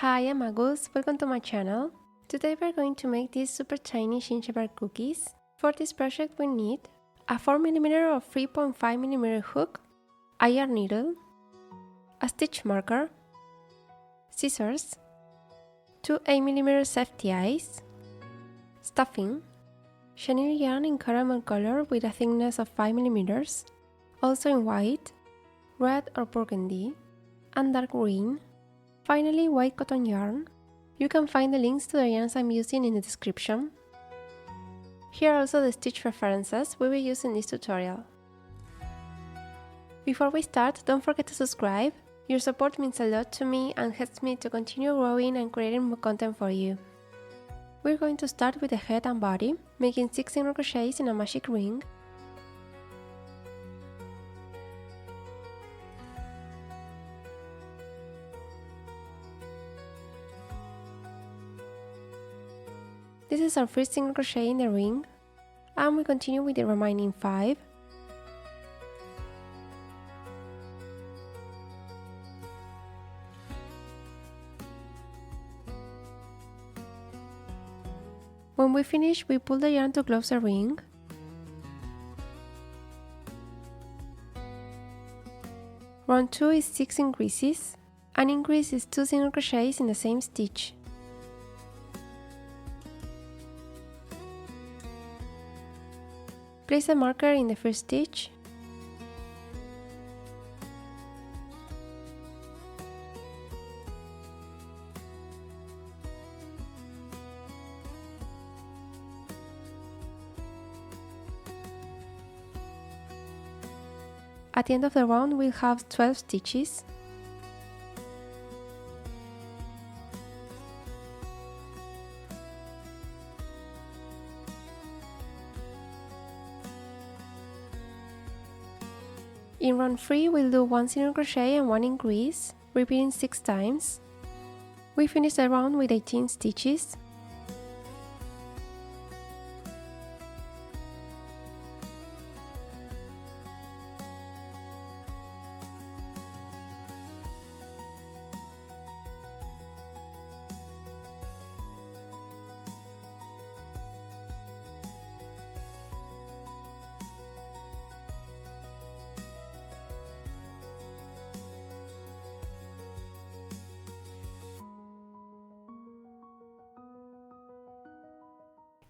Hi, I'm Agus, welcome to my channel. Today we're going to make these super tiny gingerbread cookies. For this project we need a 4mm or 3.5mm hook, a yarn needle, a stitch marker, scissors, 2 8mm safety eyes, stuffing, chenille yarn in caramel color with a thickness of 5mm, also in white, red or burgundy, and dark green. Finally, white cotton yarn. You can find the links to the yarns I'm using in the description. Here are also the stitch references we will use in this tutorial. Before we start, don't forget to subscribe. Your support means a lot to me and helps me to continue growing and creating more content for you. We're going to start with the head and body, making 6 single crochets in a magic ring. This is our first single crochet in the ring, and we continue with the remaining 5. When we finish, we pull the yarn to close the ring. Round 2 is 6 increases. An increase is 2 single crochets in the same stitch. Place a marker in the first stitch. At the end of the round, we'll have 12 stitches. In round 3, we'll do 1 single crochet and 1 increase, repeating 6 times. We finish the round with 18 stitches.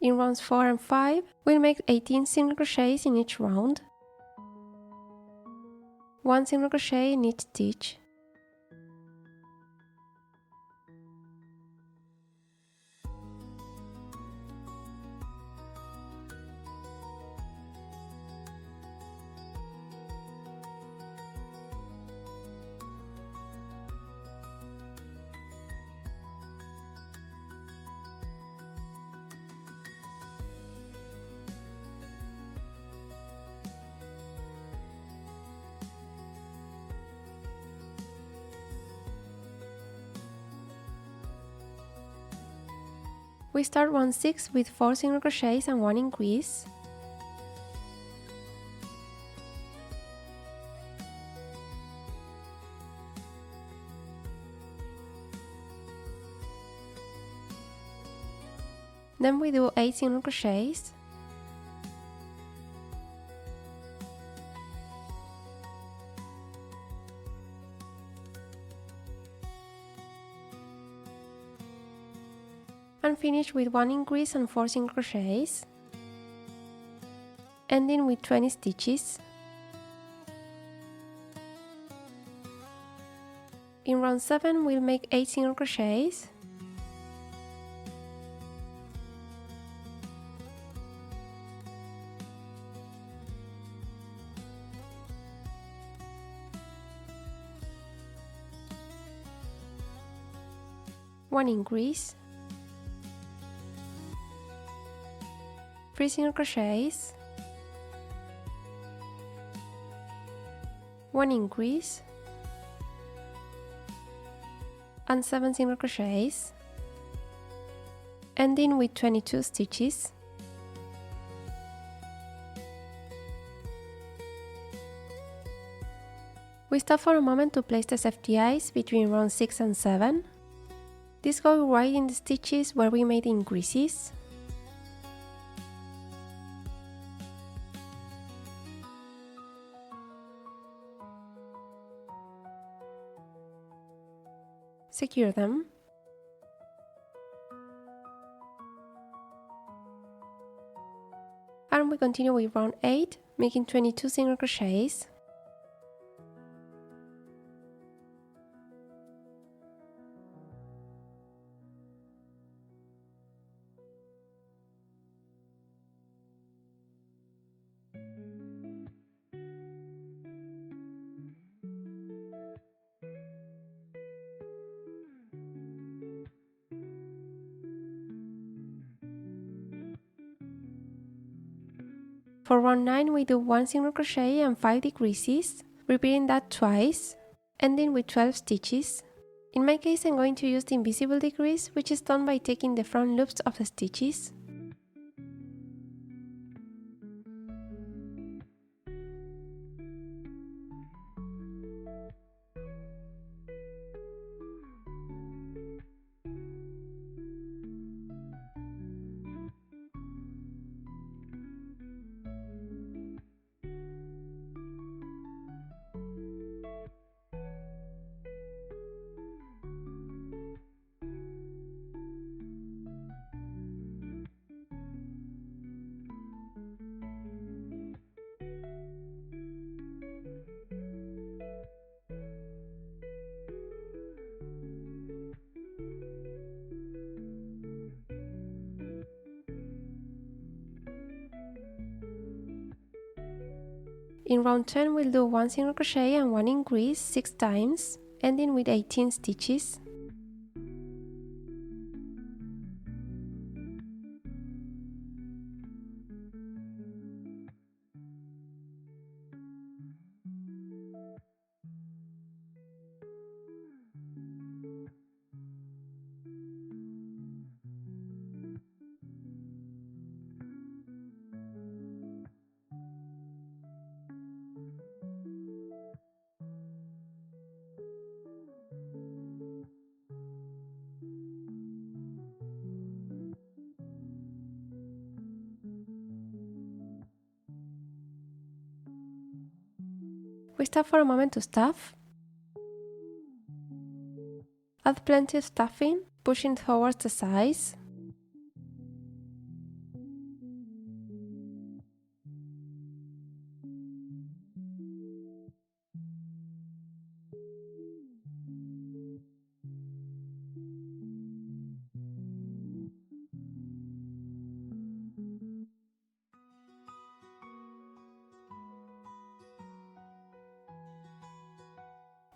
In rounds 4 and 5, we'll make 18 single crochets in each round, 1 single crochet in each stitch. We start round 6 with 4 single crochets and 1 increase. Then we do 8 single crochets. And finish with 1 increase and 4 single crochets, ending with 20 stitches. In round 7, we'll make 8 single crochets, one increase, 3 single crochets, 1 increase, and 7 single crochets, ending with 22 stitches. We stop for a moment to place the safety eyes between round 6 and 7. This goes right in the stitches where we made increases. Secure them. And we continue with round 8, making 22 single crochets. For round 9 we do 1 single crochet and 5 decreases, repeating that twice, ending with 12 stitches. In my case I'm going to use the invisible decrease, which is done by taking the front loops of the stitches. In round 10 we'll do 1 single crochet and 1 increase 6 times, ending with 18 stitches. We stop for a moment to stuff. Add plenty of stuffing, pushing towards the sides.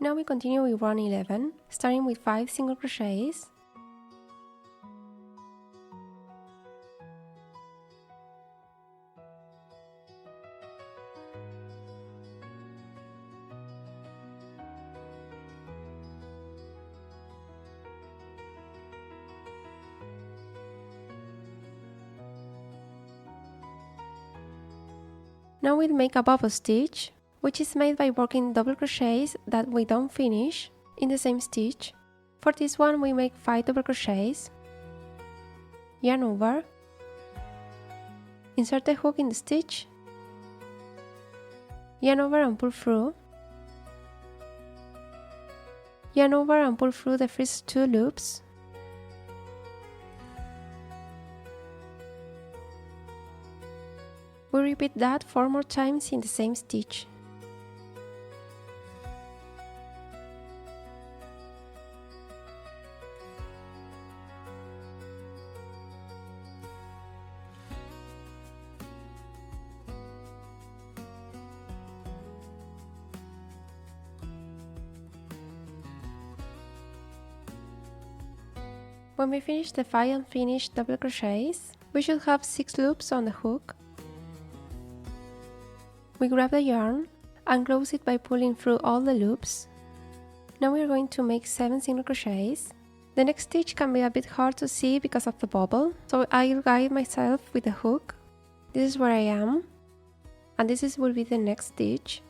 Now we continue with round 11, starting with 5 single crochets. Now we'll make a bubble stitch, which is made by working double crochets that we don't finish in the same stitch. For this one we make 5 double crochets, yarn over, insert the hook in the stitch, yarn over and pull through, yarn over and pull through the first 2 loops, we repeat that 4 more times in the same stitch. When we finish the 5 unfinished double crochets, we should have 6 loops on the hook. We grab the yarn and close it by pulling through all the loops. Now we are going to make 7 single crochets. The next stitch can be a bit hard to see because of the bubble, so I'll guide myself with the hook. This is where I am, and will be the next stitch.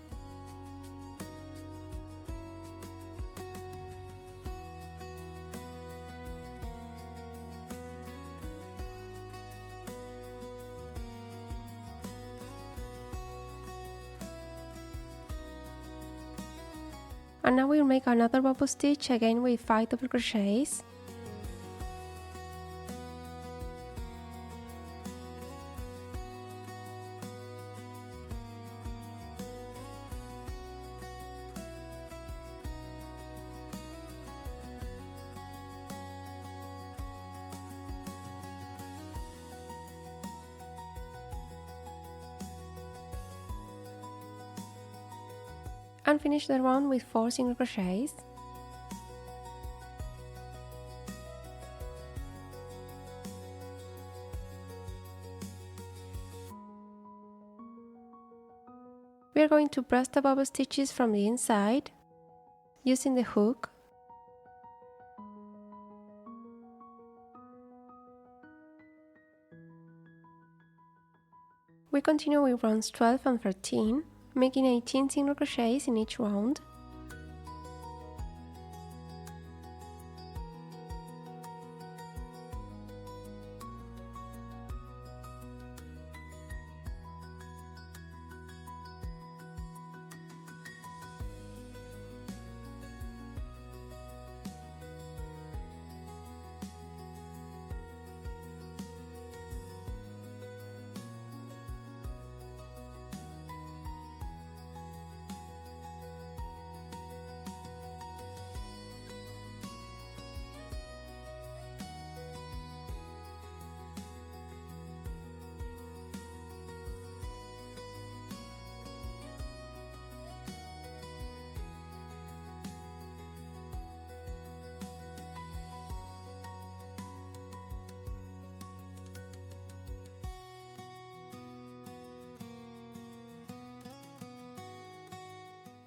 And now we'll make another bubble stitch, again with 5 double crochets. And finish the round with 4 single crochets. We are going to press the bubble stitches from the inside using the hook. We continue with rounds 12 and 13, making 18 single crochets in each round.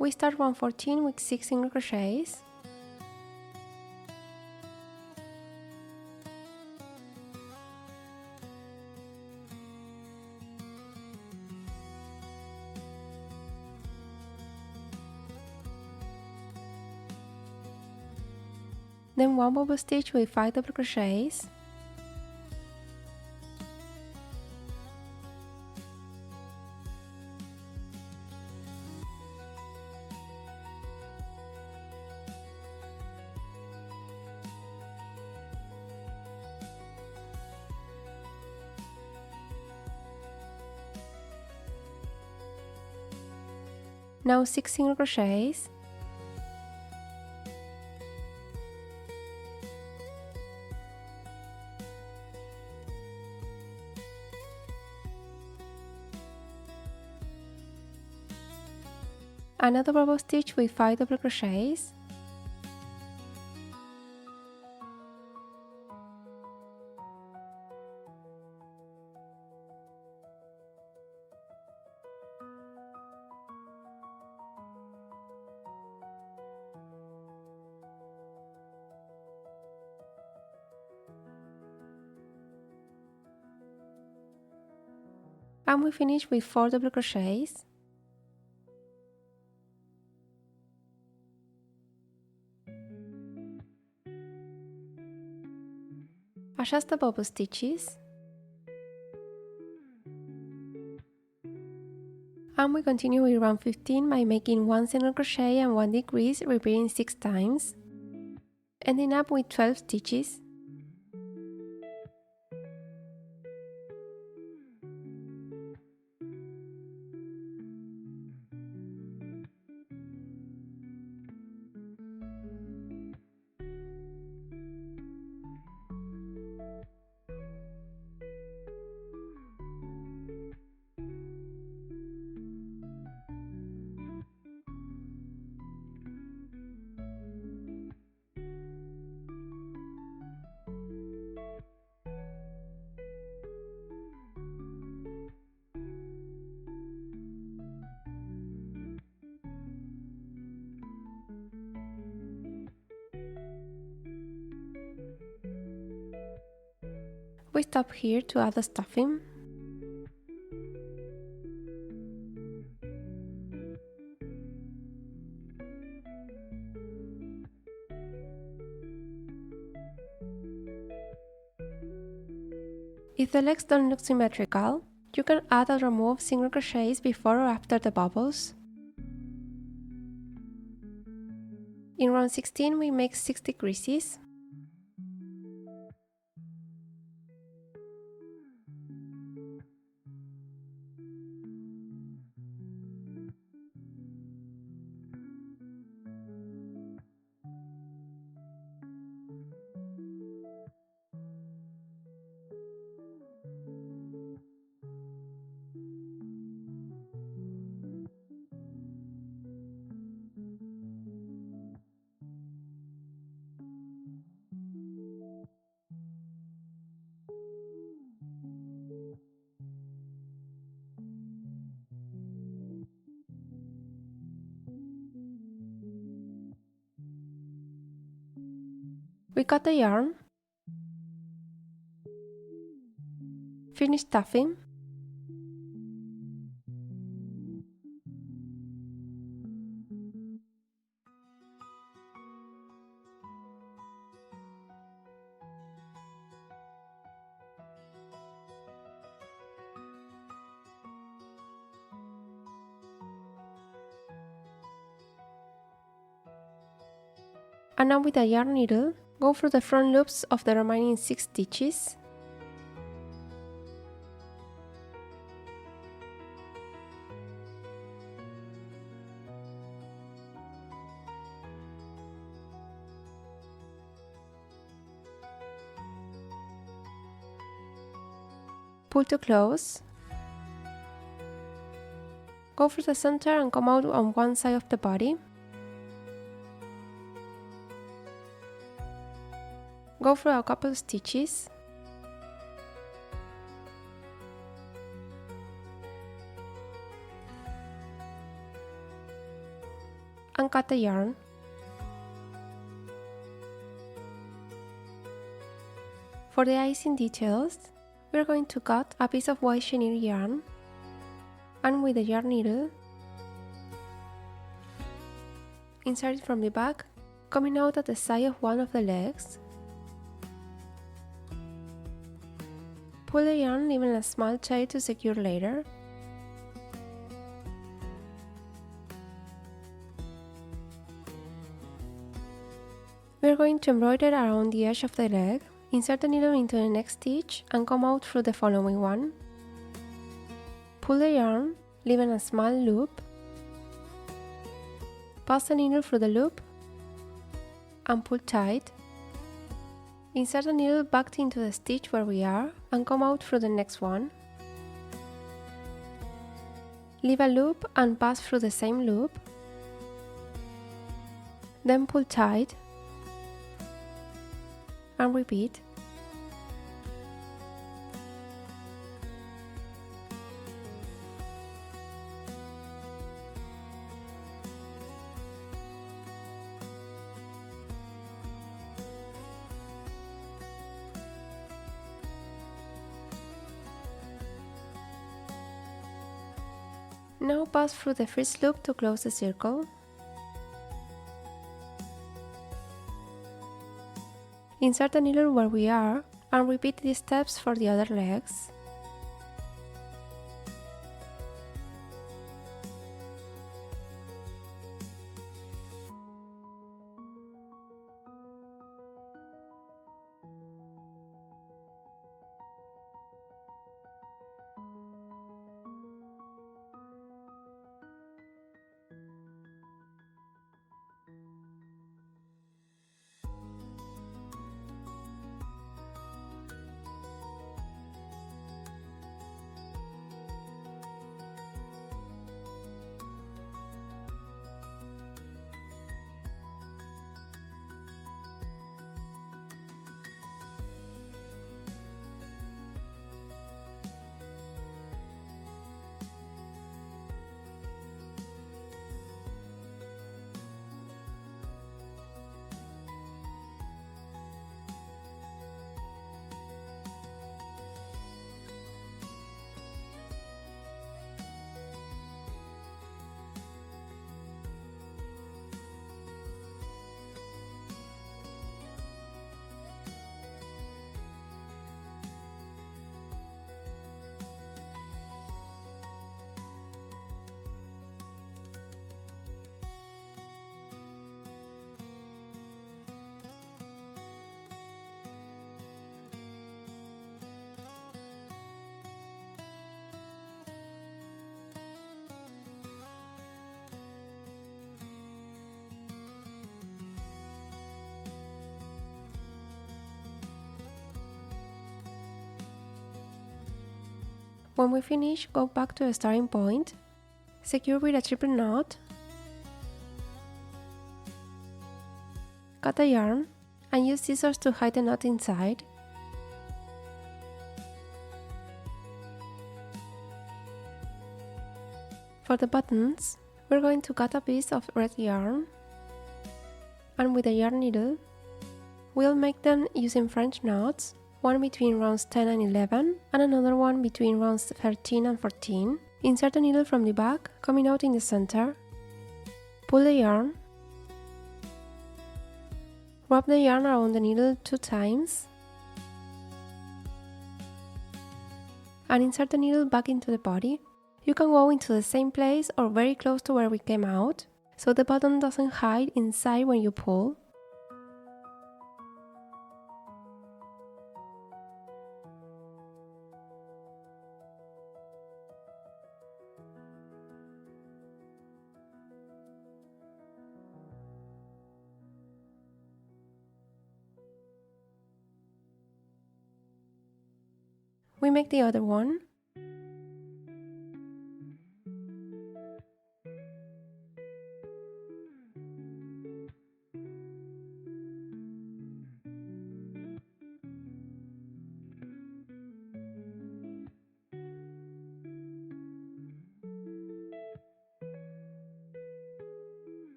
We start round 14 with 6 single crochets. Then 1 bubble stitch with 5 double crochets. Now 6 single crochets. Another bubble stitch with 5 double crochets. And we finish with 4 double crochets. Adjust the bubble stitches. And we continue with round 15 by making 1 single crochet and 1 decrease, repeating 6 times, ending up with 12 stitches. We stop here to add the stuffing. If the legs don't look symmetrical, you can add or remove single crochets before or after the bubbles. In round 16 we make 60 creases. We cut the yarn, finish stuffing, and now with a yarn needle, go through the front loops of the remaining 6 stitches. Pull to close. Go through the center and come out on one side of the body. Go through a couple of stitches. And cut the yarn. For the icing details, we are going to cut a piece of white chenille yarn, and with the yarn needle, insert it from the back, coming out at the side of one of the legs. Pull the yarn, leaving a small tail to secure later. We are going to embroider around the edge of the leg. Insert the needle into the next stitch and come out through the following one. Pull the yarn, leaving a small loop. Pass the needle through the loop and pull tight. Insert the needle back into the stitch where we are and come out through the next one. Leave a loop and pass through the same loop. Then pull tight and repeat. Now pass through the first loop to close the circle. Insert the needle where we are and repeat these steps for the other legs. When we finish, go back to the starting point, secure with a triple knot, cut the yarn, and use scissors to hide the knot inside. For the buttons, we're going to cut a piece of red yarn, and with a yarn needle, we'll make them using French knots, one between rounds 10 and 11, and another one between rounds 13 and 14. Insert the needle from the back, coming out in the center. Pull the yarn. Wrap the yarn around the needle 2 times. And insert the needle back into the body. You can go into the same place or very close to where we came out, so the button doesn't hide inside when you pull. We make the other one.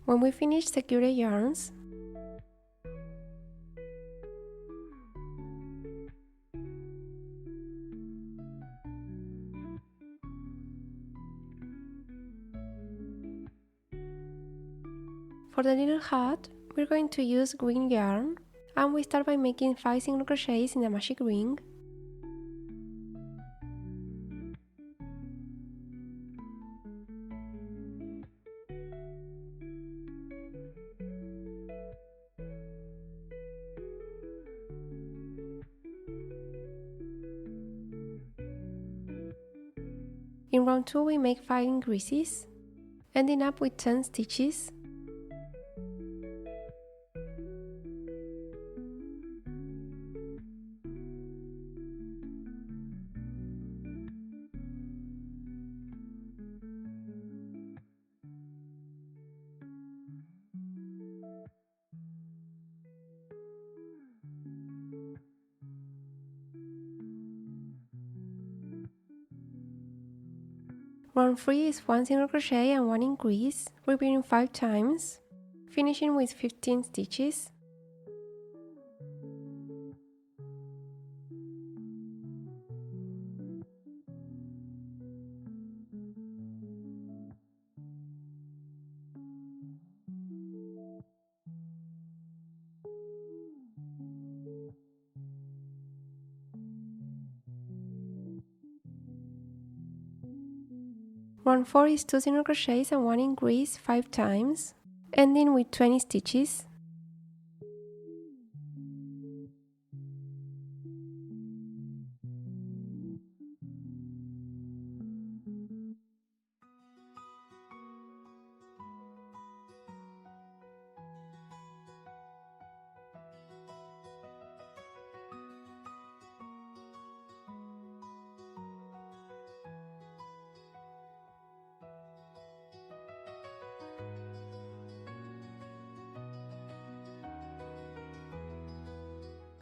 When we finish, secure the yarns. For the little hat, we're going to use green yarn, and we start by making 5 single crochets in the magic ring. In round 2 we make 5 increases, ending up with 10 stitches. Round 3 is 1 single crochet and 1 increase, repeating 5 times, finishing with 15 stitches. Round 4 is 2 single crochets and 1 increase 5 times, ending with 20 stitches.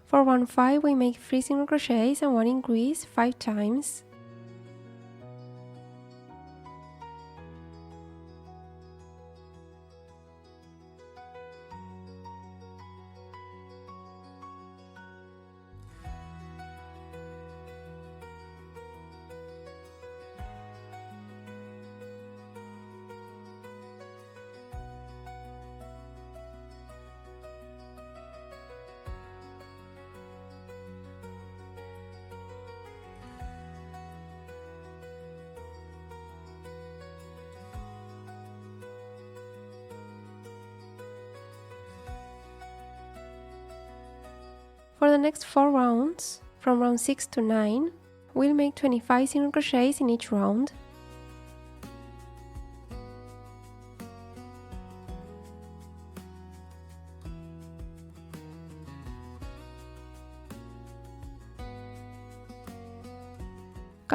For round 5 we make 3 single crochets and 1 increase 5 times. For the next 4 rounds, from round 6 to 9, we'll make 25 single crochets in each round.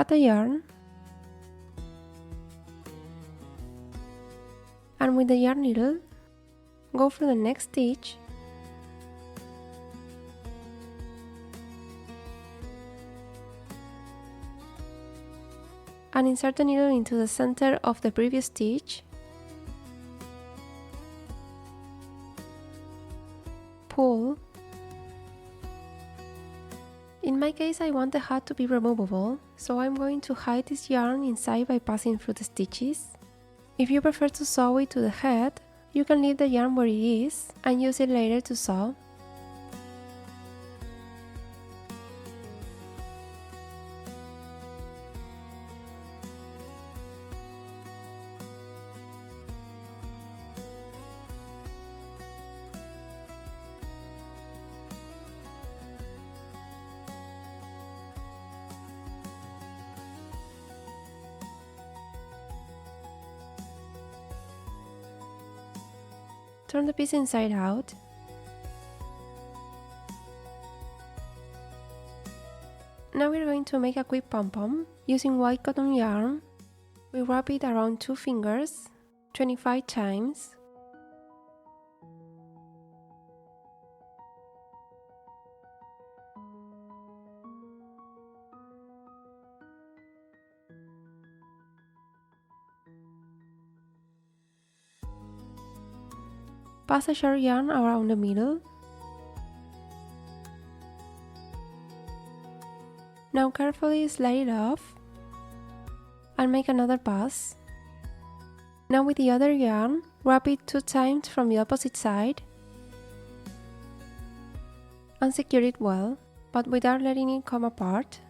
cut the yarn, and with the yarn needle, go for the next stitch and insert the needle into the center of the previous stitch, pull. In my case, I want the hat to be removable, so I'm going to hide this yarn inside by passing through the stitches. If you prefer to sew it to the head, you can leave the yarn where it is and use it later to sew. Turn the piece inside out. Now we're going to make a quick pom-pom using white cotton yarn. We wrap it around 2 fingers, 25 times. Pass a short yarn around the middle. Now carefully slide it off and make another pass. Now with the other yarn, wrap it 2 times from the opposite side and secure it well, but without letting it come apart.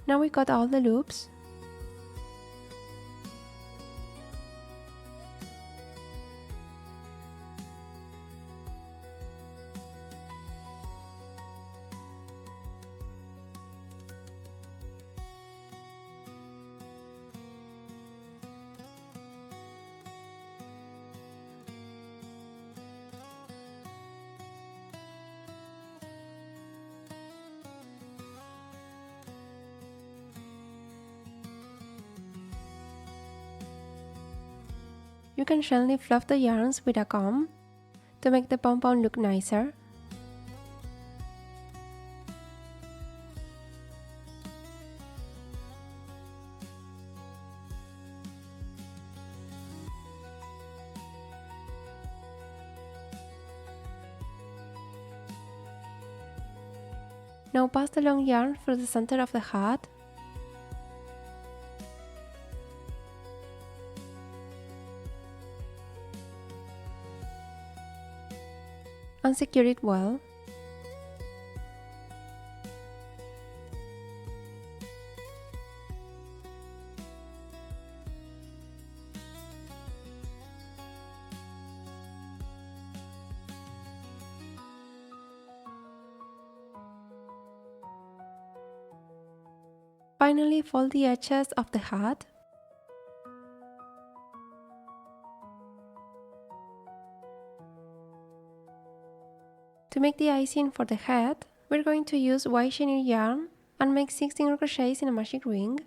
Now we cut all the loops. You can gently fluff the yarns with a comb to make the pom-pom look nicer. Now pass the long yarn through the center of the hat. And secure it well. Finally, fold the edges of the hat. To make the icing for the head, we're going to use white chenille yarn and make 16 crochets in a magic ring.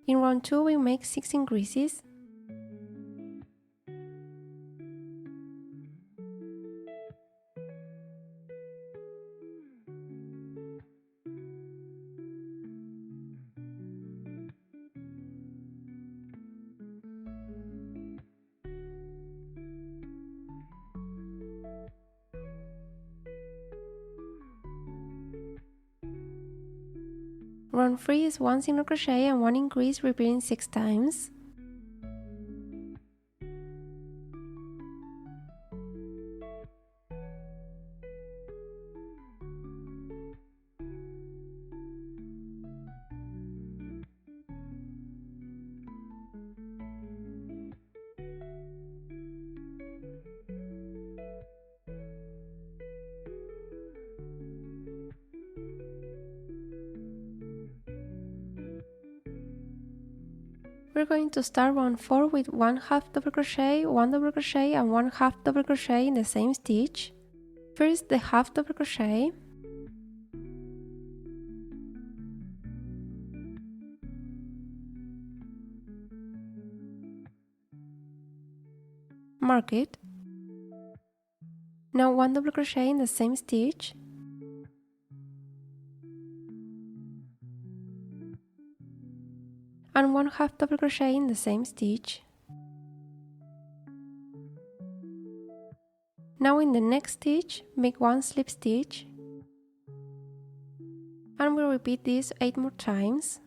In round 2, we make 6 increases. Round 3 is 1 single crochet and 1 increase, repeating 6 times. We're going to start round 4 with 1/2 double crochet, 1 double crochet and 1/2 double crochet in the same stitch. First the half double crochet, mark it. Now 1 double crochet in the same stitch, and 1/2 double crochet in the same stitch. Now in the next stitch, make 1 slip stitch, and we'll repeat this 8 more times.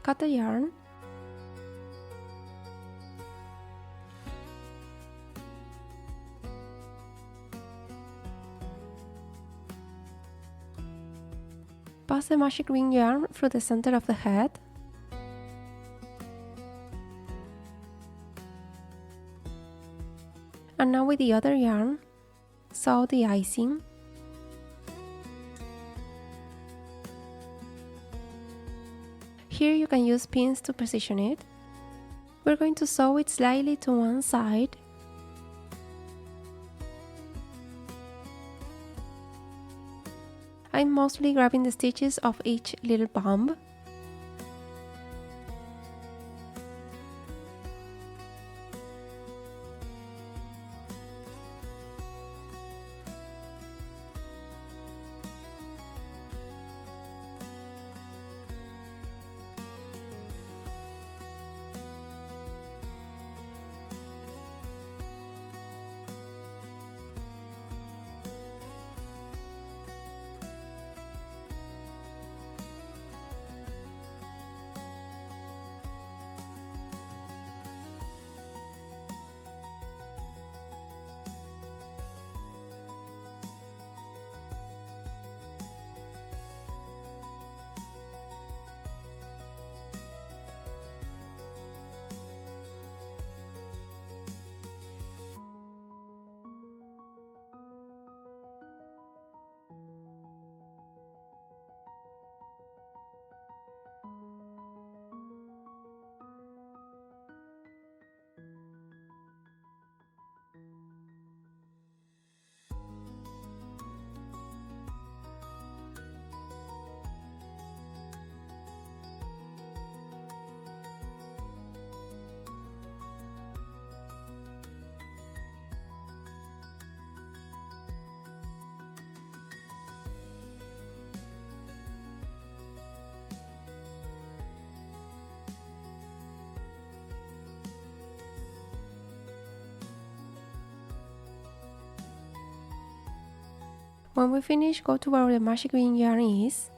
Cut the yarn, pass the magic ring yarn through the center of the head, and now with the other yarn, sew the icing. Here you can use pins to position it. We're going to sew it slightly to one side. I'm mostly grabbing the stitches of each little bump. When we finish, go to where the magic ring yarn is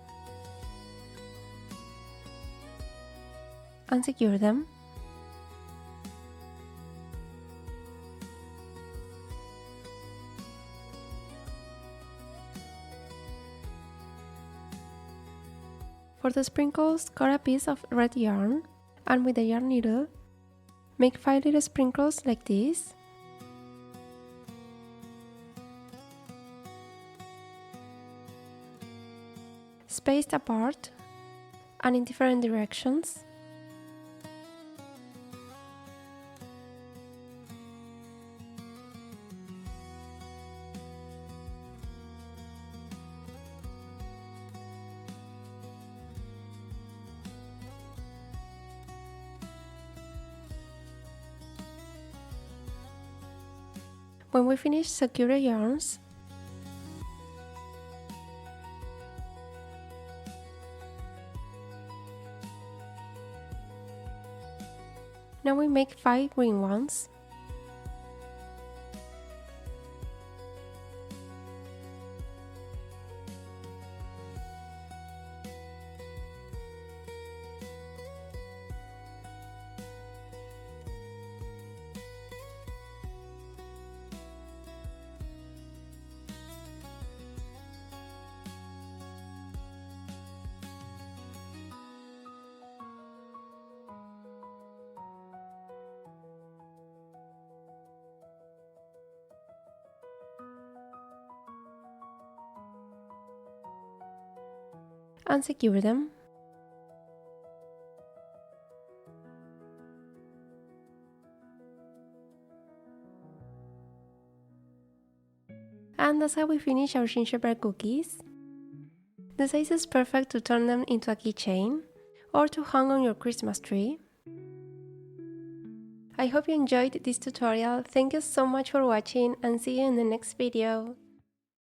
and secure them. For the sprinkles, cut a piece of red yarn and with the yarn needle, make 5 little sprinkles like this. Spaced apart and in different directions. When we finish, secure the yarns. Now we make 5 green ones. And secure them. And that's how we finish our gingerbread cookies. The size is perfect to turn them into a keychain or to hang on your Christmas tree. I hope you enjoyed this tutorial. Thank you so much for watching and see you in the next video.